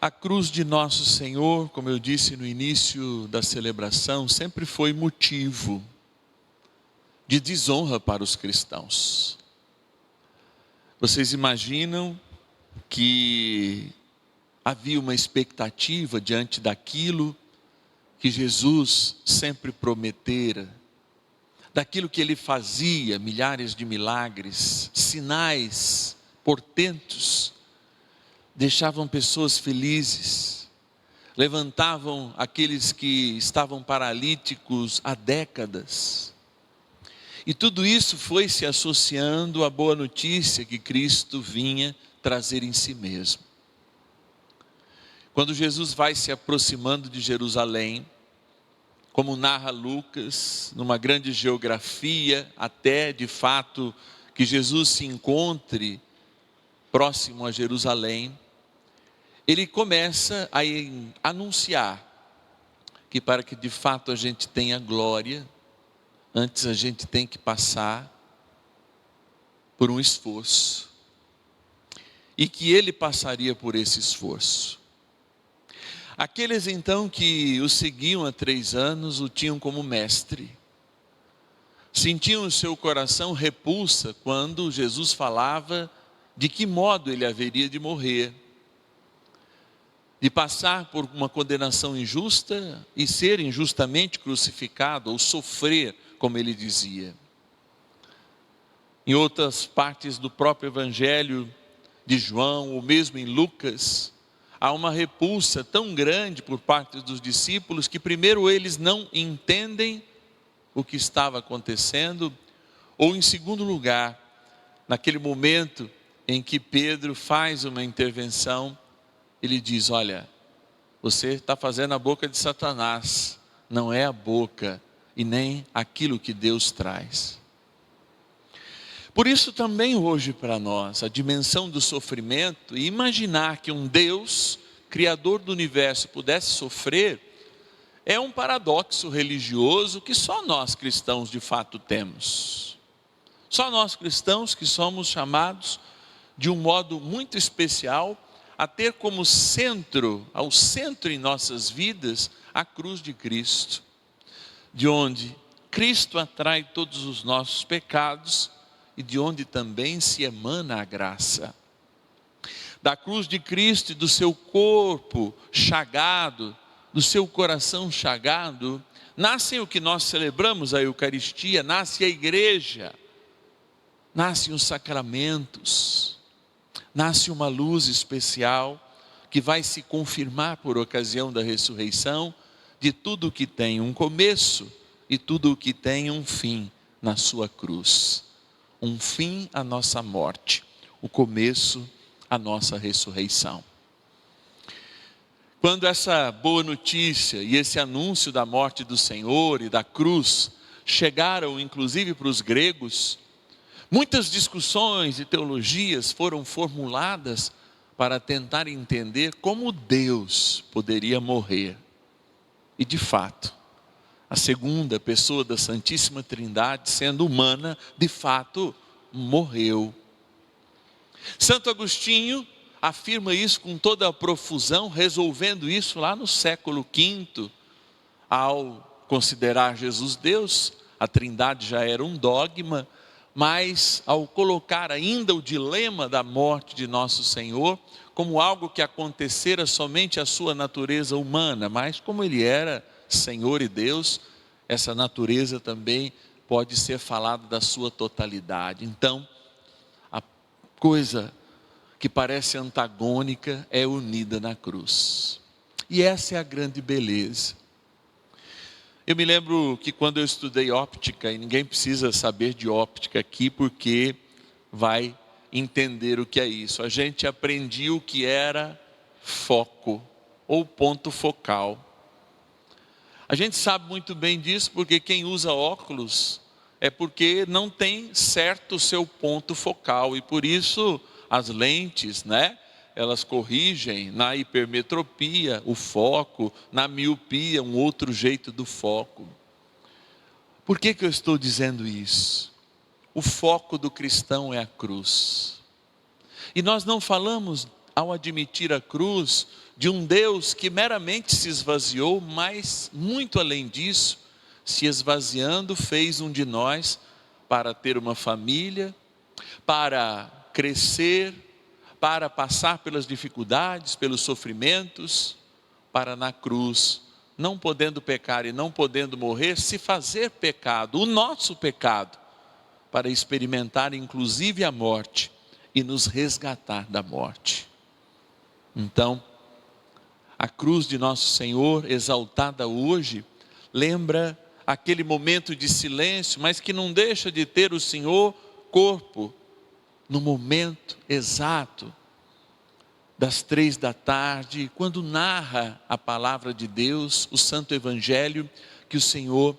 A cruz de nosso Senhor, como eu disse no início da celebração, sempre foi motivo de desonra para os cristãos. Vocês imaginam que havia uma expectativa diante daquilo que Jesus sempre prometera, daquilo que ele fazia, milhares de milagres, sinais, portentos, deixavam pessoas felizes, levantavam aqueles que estavam paralíticos há décadas. E tudo isso foi se associando à boa notícia que Cristo vinha trazer em si mesmo. Quando Jesus vai se aproximando de Jerusalém, como narra Lucas, numa grande geografia, até de fato que Jesus se encontre próximo a Jerusalém, ele começa a anunciar que para que de fato a gente tenha glória, antes a gente tem que passar por um esforço. E que ele passaria por esse esforço. Aqueles então que o seguiam há 3 anos, o tinham como mestre. Sentiam o seu coração repulsa quando Jesus falava de que modo ele haveria de morrer. De passar por uma condenação injusta e ser injustamente crucificado, ou sofrer, como ele dizia. Em outras partes do próprio Evangelho de João, ou mesmo em Lucas, há uma repulsa tão grande por parte dos discípulos, que primeiro eles não entendem o que estava acontecendo, ou em segundo lugar, naquele momento em que Pedro faz uma intervenção, ele diz: olha, você está fazendo a boca de Satanás, não é a boca e nem aquilo que Deus traz. Por isso também hoje para nós, a dimensão do sofrimento, e imaginar que um Deus, Criador do universo, pudesse sofrer, é um paradoxo religioso que só nós cristãos de fato temos. Só nós cristãos que somos chamados de um modo muito especial a ter como centro, ao centro em nossas vidas, a cruz de Cristo, de onde Cristo atrai todos os nossos pecados e de onde também se emana a graça. Da cruz de Cristo e do seu corpo chagado, do seu coração chagado, nascem o que nós celebramos, a Eucaristia, nasce a igreja, nascem os sacramentos, nasce uma luz especial que vai se confirmar por ocasião da ressurreição de tudo o que tem um começo e tudo o que tem um fim na sua cruz. Um fim à nossa morte, o começo à nossa ressurreição. Quando essa boa notícia e esse anúncio da morte do Senhor e da cruz chegaram inclusive para os gregos, muitas discussões e teologias foram formuladas para tentar entender como Deus poderia morrer. E de fato, a segunda pessoa da Santíssima Trindade, sendo humana, de fato morreu. Santo Agostinho afirma isso com toda a profusão, resolvendo isso lá no século V, ao considerar Jesus Deus. A Trindade já era um dogma, mas ao colocar ainda o dilema da morte de nosso Senhor como algo que acontecera somente à sua natureza humana, mas como ele era Senhor e Deus, essa natureza também pode ser falada da sua totalidade. Então, a coisa que parece antagônica é unida na cruz. E essa é a grande beleza. Eu me lembro que quando eu estudei óptica, e ninguém precisa saber de óptica aqui, porque vai entender o que é isso. A gente aprendia o que era foco, ou ponto focal. A gente sabe muito bem disso, porque quem usa óculos é porque não tem certo o seu ponto focal, e por isso as lentes, elas corrigem na hipermetropia o foco, na miopia um outro jeito do foco. Por que eu estou dizendo isso? O foco do cristão é a cruz. E nós não falamos ao admitir a cruz de um Deus que meramente se esvaziou, mas muito além disso, se esvaziando, fez um de nós para ter uma família, para crescer, para passar pelas dificuldades, pelos sofrimentos, para na cruz, não podendo pecar e não podendo morrer, se fazer pecado, o nosso pecado, para experimentar inclusive a morte e nos resgatar da morte. Então, a cruz de nosso Senhor, exaltada hoje, lembra aquele momento de silêncio, mas que não deixa de ter o Senhor corpo, no momento exato das 3 da tarde, quando narra a palavra de Deus, o Santo Evangelho, que o Senhor